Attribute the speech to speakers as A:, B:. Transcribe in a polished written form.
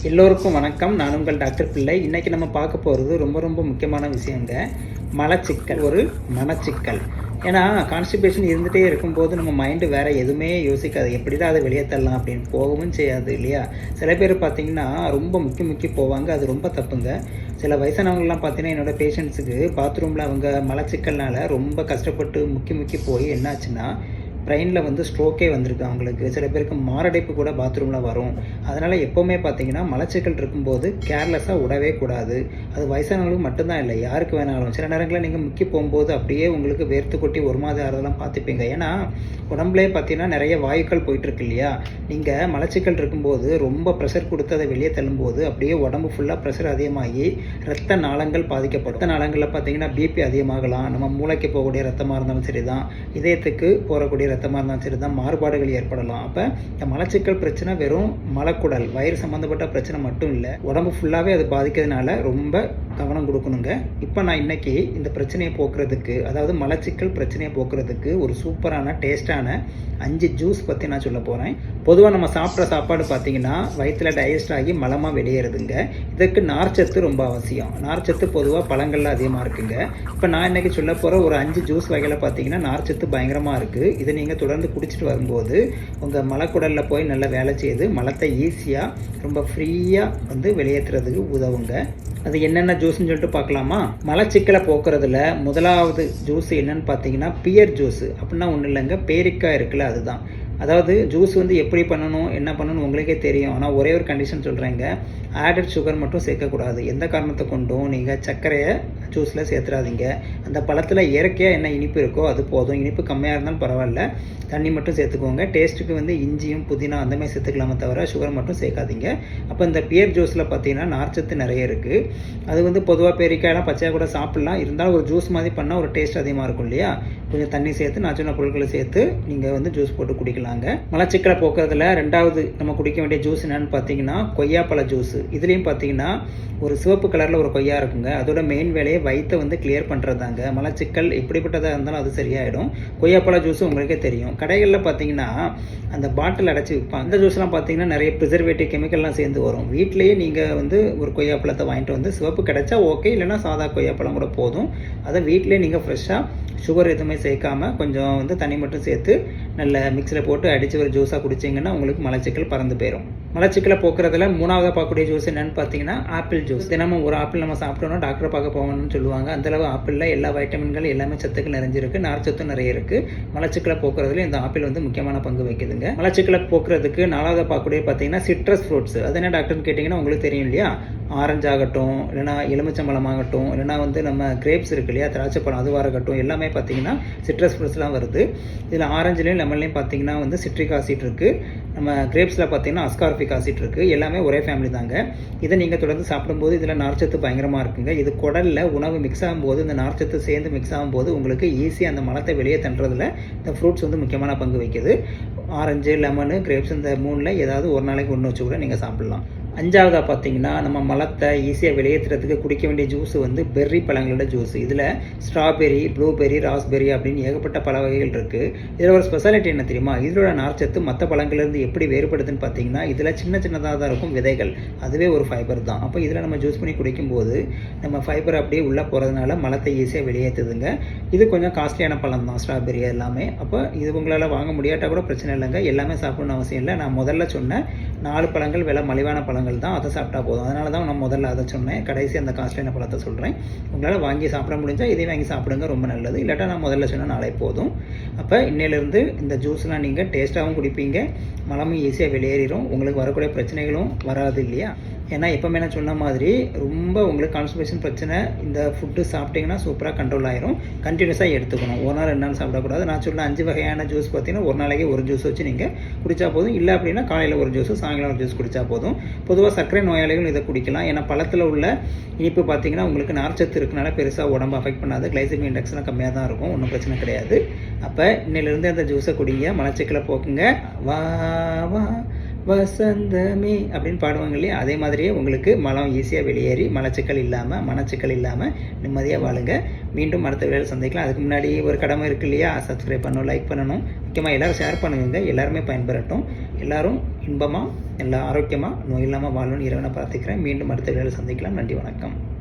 A: எல்லோருக்கும் வணக்கம். நான் உங்கள் டாக்டர் பிள்ளை. இன்றைக்கி நம்ம பார்க்க போகிறது ரொம்ப முக்கியமான விஷயங்க. மலச்சிக்கல், ஒரு மனச்சிக்கல். ஏன்னா கான்ஸ்டிபேஷன் இருந்துகிட்டே இருக்கும்போது நம்ம மைண்டு வேறு எதுவுமே யோசிக்காது. எப்படி தான் அதை வெளியே தரலாம் அப்படின்னு போகவும் செய்யாது இல்லையா? சில பேர் பார்த்திங்கன்னா ரொம்ப முக்கி போவாங்க. அது ரொம்ப தப்புங்க. சில வயசானவங்களாம் பார்த்தீங்கன்னா என்னோடய பேஷண்ட்ஸுக்கு பாத்ரூமில் அவங்க மலச்சிக்கல்னால் ரொம்ப கஷ்டப்பட்டு முக்கி போய் என்னாச்சுன்னா பிரெயினில் வந்து ஸ்ட்ரோக்கே வந்திருக்கு அவங்களுக்கு. சில பேருக்கு மாரடைப்பு கூட பாத்ரூமில் வரும். அதனால் எப்போவுமே பார்த்தீங்கன்னா மலச்சிக்கல் இருக்கும்போது கேர்லெஸ்ஸாக விடவே கூடாது. அது வயசானவங்களுக்கு மட்டும்தான் இல்லை, யாருக்கு வேணாலும். சில நேரங்களில் நீங்கள் முக்கி போகும்போது அப்படியே உங்களுக்கு வேர்த்து கொட்டி ஒரு மாதம் ஆறதெல்லாம் பார்த்துப்பீங்க. ஏன்னா உடம்புலேயே பார்த்தீங்கன்னா நிறைய வாயுக்கள் போயிட்டுருக்கு இல்லையா? நீங்கள் மலச்சிக்கல் இருக்கும்போது ரொம்ப ப்ரெஷர் கொடுத்து அதை வெளியே தள்ளும்போது அப்படியே உடம்பு ஃபுல்லாக ப்ரெஷர் அதிகமாகி ரத்த நாளங்கள் பாதிக்கப்படும். ரத்த நாளங்களில் பார்த்தீங்கன்னா பிபி அதிகமாகலாம். நம்ம மூளைக்கு போகக்கூடிய ரத்தமாக இருந்தாலும் சரி தான், இதயத்துக்கு போகக்கூடிய ரத்தமாக இருந்தாலும் சரி தான், மாறுபாடுகள் ஏற்படலாம். அப்போ இந்த மலச்சிக்கல் பிரச்சனை வெறும் மலக்குடல் வயிறு சம்மந்தப்பட்ட பிரச்சனை மட்டும் இல்லை, உடம்பு ஃபுல்லாகவே அது பாதிக்கிறதுனால ரொம்ப கவனம் கொடுக்கணுங்க. இப்போ நான் இன்றைக்கி இந்த பிரச்சனையை போக்குறதுக்கு, அதாவது மலச்சிக்கல் பிரச்சனையை போக்குறதுக்கு ஒரு சூப்பரான டேஸ்டான 5 ஜூஸ் பற்றி நான் சொல்ல போகிறேன். பொதுவாக நம்ம சாப்பிட்ற சாப்பாடு பார்த்திங்கன்னா வயிற்றில் டைஜஸ்ட் ஆகி மலமாக வெளியேறுதுங்க. இதற்கு நார்ச்சத்து ரொம்ப அவசியம். நார்ச்சத்து பொதுவாக பழங்களில் அதிகமாக இருக்குங்க. இப்போ நான் இன்றைக்கி சொல்ல போகிற ஒரு 5 ஜூஸ் வகையில் பார்த்திங்கன்னா நார்ச்சத்து பயங்கரமாக இருக்குது. இதை நீங்கள் தொடர்ந்து குடிச்சிட்டு வரும்போது உங்கள் மலக்குடலில் போய் நல்லா வேலை செய்து மலத்தை ஈஸியாக ரொம்ப ஃப்ரீயாக வந்து வெளியேற்றுறதுக்கு உதவுங்க. அது என்னென்ன ஜூஸ்ன்னு சொல்லிட்டு பார்க்கலாமா? மலச்சிக்கலை போக்குறதுல முதலாவது ஜூஸ் என்னன்னு பார்த்தீங்கன்னா பியர் ஜூஸு. அப்படின்னா ஒன்றும் இல்லைங்க, பேரிக்காய் இருக்குல்ல, அதுதான். அதாவது ஜூஸ் வந்து எப்படி பண்ணணும், என்ன பண்ணணும் உங்களுக்கே தெரியும். ஆனால் ஒரே ஒரு கண்டிஷன் சொல்கிறேங்க, ஆடட் சுகர் மட்டும் சேர்க்கக்கூடாது. எந்த காரணத்தை கொண்டும் நீங்கள் சர்க்கரையை ஜூஸில் சேர்த்துறாதீங்க. அந்த பழத்தில் இயற்கையாக என்ன இனிப்பு இருக்கோ அது போதும். இனிப்பு கம்மியாக இருந்தாலும் பரவாயில்ல, தண்ணி மட்டும் சேர்த்துக்கோங்க. டேஸ்ட்டுக்கு வந்து இஞ்சியும் புதினா அந்தமாதிரி சேர்த்துக்கலாமே தவிர சுகர் மட்டும் சேர்க்காதீங்க. அப்போ இந்த பியர் ஜூஸில் பார்த்தீங்கன்னா நார்ச்சத்து நிறைய இருக்குது. அது வந்து பொதுவாக பேரிக்காயெல்லாம் பச்சையாக கூட சாப்பிட்லாம். இருந்தாலும் ஒரு ஜூஸ் மாதிரி பண்ணால் ஒரு டேஸ்ட் அதிகமாக இருக்கும் இல்லையா? கொஞ்சம் தண்ணி சேர்த்து நான் சொன்ன பொருட்களை சேர்த்து நீங்கள் வந்து ஜூஸ் போட்டு குடிக்கலாங்க. மலச்சிக்கலை போக்குறதுல ரெண்டாவது நம்ம குடிக்க வேண்டிய ஜூஸ் என்னன்னு பார்த்தீங்கன்னா கொய்யாப்பழ ஜூஸ். இதுலேயும் பார்த்தீங்கன்னா ஒரு சிவப்பு கலரில் ஒரு கொய்யா இருக்குங்க. அதோட மெயின் வேலையை வயிற்றை வந்து கிளியர் பண்ணுறதாங்க. மலச்சிக்கல் எப்படிப்பட்டதாக இருந்தாலும் அது சரியாயிடும். கொய்யாப்பழ ஜூஸ் உங்களுக்கே தெரியும். கடைகளில் பார்த்தீங்கன்னா அந்த பாட்டில் அடைச்சி விற்பாங்க. அந்த ஜூஸ்லாம் பார்த்தீங்கன்னா நிறைய ப்ரிசர்வேட்டிவ் கெமிக்கல்லாம் சேர்ந்து வரும். வீட்லேயே நீங்கள் வந்து ஒரு கொய்யாப்பழத்தை வாங்கிட்டு வந்து, சிவப்பு கிடைச்சா ஓகே, இல்லைனா சாதா கொய்யாப்பழம் கூட போதும். அதை வீட்டிலே நீங்கள் ஃப்ரெஷ்ஷாக சுகர் எதுவுமே சேர்க்காமல் கொஞ்சம் வந்து தண்ணி மட்டும் சேர்த்து நல்ல மிக்ஸில் போட்டு அடித்து ஒரு ஜூஸாக குடிச்சிங்கன்னா உங்களுக்கு மலச்சிக்கல் பறந்து போயிடும். மலச்சிக்கலை போக்குறதுல மூணாவதாக பார்க்கக்கூடிய ஜூஸ் என்னென்னு பார்த்தீங்கன்னா ஆப்பிள் ஜூஸ். தினமும் ஒரு ஆப்பிள் நம்ம சாப்பிட்டோன்னா டாக்டரை பார்க்க போகணும்னு சொல்லுவாங்க. அந்தளவு ஆப்பிளில் எல்லா வைட்டமின்கள் எல்லாமே சத்துக்கள் நிறைஞ்சிருக்கு, நார்ச்சத்தும் நிறைய இருக்குது. மலச்சிக்கலை போக்குறதுல இந்த ஆப்பிள் வந்து முக்கியமான பங்கு வைக்குதுங்க. மலச்சிக்கலை போக்குறதுக்கு நாலாவதாக பார்க்கக்கூடிய பார்த்தீங்கன்னா சிட்ரஸ் ஃப்ரூட்ஸ். அது என்ன டாக்டர்னு கேட்டிங்கன்னா உங்களுக்கு தெரியும் இல்லையா? ஆரஞ்சு ஆகட்டும், இல்லைனா எலுமிச்சம்பழம் ஆகட்டும், இல்லைனா வந்து நம்ம கிரேப்ஸ் இருக்கு இல்லையா, திராட்சைப்பழம், அதுவாக இருக்கட்டும், எல்லாமே பார்த்தீங்கன்னா சிட்ரஸ் ஃப்ரூட்ஸ்லாம் வருது. இதில் ஆரஞ்சுலேயும் லெமன்லேயும் பார்த்தீங்கன்னா வந்து சிட்ரிக் ஆசிட் இருக்குது. நம்ம கிரேப்ஸில் பார்த்தீங்கன்னா அஸ்கார்பிக் ஆசிட் இருக்குது. எல்லாமே ஒரே ஃபேமிலி தாங்க. இதை நீங்கள் தொடர்ந்து சாப்பிடும்போது இதில் நார்ச்சத்து பயங்கரமாக இருக்குங்க. இது குடலில் உணவு மிக்ஸ் ஆகும்போது, இந்த நார்ச்சத்து சேர்ந்து மிக்ஸ் ஆகும்போது உங்களுக்கு ஈஸியாக அந்த மலத்தை வெளியே தண்டுறதுல இந்த ஃப்ரூட்ஸ் வந்து முக்கியமான பங்கு வைக்குது. ஆரஞ்சு, லெமனு, கிரேப்ஸ் இந்த மூணில் ஏதாவது ஒரு நாளைக்கு ஒன்று வச்சு கூட நீங்கள் சாப்பிட்லாம். அஞ்சாவதாக பார்த்தீங்கன்னா நம்ம மலத்தை ஈஸியாக வெளியேற்றுறதுக்கு குடிக்க வேண்டிய ஜூஸ் வந்து பெர்ரி பழங்களோட ஜூஸ். இதில் ஸ்ட்ராபெரி, ப்ளூபெரி, ராஸ்பெரி அப்படின்னு ஏகப்பட்ட பல வகைகள் இருக்குது. இதில் ஒரு ஸ்பெஷாலிட்டி என்ன தெரியுமா? இதோட நார்ச்சத்து மற்ற பழங்கள்லேருந்து எப்படி வேறுபடுதுன்னு பார்த்தீங்கன்னா இதில் சின்னதாக தான் இருக்கும் விதைகள். அதுவே ஒரு ஃபைபர் தான். அப்போ இதில் நம்ம ஜூஸ் பண்ணி குடிக்கும்போது நம்ம ஃபைபர் அப்படியே உள்ளே போகிறதுனால மலத்தை ஈஸியாக வெளியேற்றுதுங்க. இது கொஞ்சம் காஸ்ட்லியான பழம் தான் ஸ்ட்ராபெரி எல்லாமே. அப்போ இது உங்களால் வாங்க முடியாட்டால் கூட பிரச்சனை இல்லைங்க. எல்லாமே சாப்பிடணும்னு அவசியம் இல்லை. நான் முதல்ல சொன்ன 4 பழங்கள் விலை மலிவான பழங்கள் தான், அதை சாப்பிட்டா போதும். அதனால தான் நான் முதல்ல அதை சொன்னேன். கடைசி அந்த காஸ்ட்லியான பழத்தை சொல்கிறேன். உங்களால் வாங்கி சாப்பிட முடிஞ்சால் இதை வாங்கி சாப்பிடுங்க, ரொம்ப நல்லது. இல்லாட்டா நான் முதல்ல சொன்ன நாளே போதும். அப்போ இன்னையிலேருந்து இந்த ஜூஸ்லாம் நீங்கள் டேஸ்ட்டாகவும் குடிப்பீங்க, மலமும் ஈஸியாக வெளியேறிடும், உங்களுக்கு வரக்கூடிய பிரச்சனைகளும் வராது இல்லையா? ஏன்னா எப்போவுமே நான் சொன்ன மாதிரி ரொம்ப உங்களுக்கு கான்ஸ்டிபேஷன் பிரச்சனை இந்த ஃபுட்டு சாப்பிட்டிங்கன்னா சூப்பராக கண்ட்ரோல் ஆயிரும். கண்டினியூஸாக எடுத்துக்கணும். ஒரு நாள் 2 நாள் சாப்பிடக்கூடாது. நான் சொன்ன 5 வகையான ஜூஸ் பார்த்தீங்கன்னா ஒரு நாளைக்கு ஒரு ஜூஸ் வச்சு நீங்கள் குடித்தா போதும். இல்லை அப்படின்னா காலையில் ஒரு ஜூஸ், சாயங்காலம் ஒரு ஜூஸ் குடித்தா போதும். பொதுவாக சர்க்கரை நோயாளிகள் இதை குடிக்கலாம். ஏன்னா பழத்தில் உள்ள இனிப்பு பார்த்தீங்கன்னா உங்களுக்கு நார்ச்சத்து இருக்கனால பெருசாக உடம்பு அஃபெக்ட் பண்ணாது. கிளைசமிக் இண்டெக்ஸ்லாம் கம்மியாக தான் இருக்கும், ஒன்றும் பிரச்சனை கிடையாது. அப்போ இன்னிலிருந்து அந்த ஜூஸை குடிங்க, மலச்சிக்கலை போக்குங்க. வா வா வசந்தமே அப்படின்னு பாடுவாங்க இல்லையா, அதே மாதிரியே உங்களுக்கு மலம் ஈஸியாக வெளியேறி மலச்சிக்கல் இல்லாமல் மனச்சிக்கல் இல்லாமல் நிம்மதியாக வாழுங்க. மீண்டும் அடுத்த வேலை சந்திக்கலாம். அதுக்கு முன்னாடி ஒரு கடமை இருக்குது இல்லையா, சப்ஸ்கிரைப் பண்ணணும், லைக் பண்ணணும், முக்கியமாக எல்லோரும் ஷேர் பண்ணுங்க, எல்லாருமே பயன்பெறட்டும். எல்லோரும் இன்பமாக, எல்லா ஆரோக்கியமாக, நோய் இல்லாமல் வாழணும்னு இறைவனை பிரார்த்திக்கிறேன். மீண்டும் அடுத்த வேலை சந்திக்கலாம். நன்றி, வணக்கம்.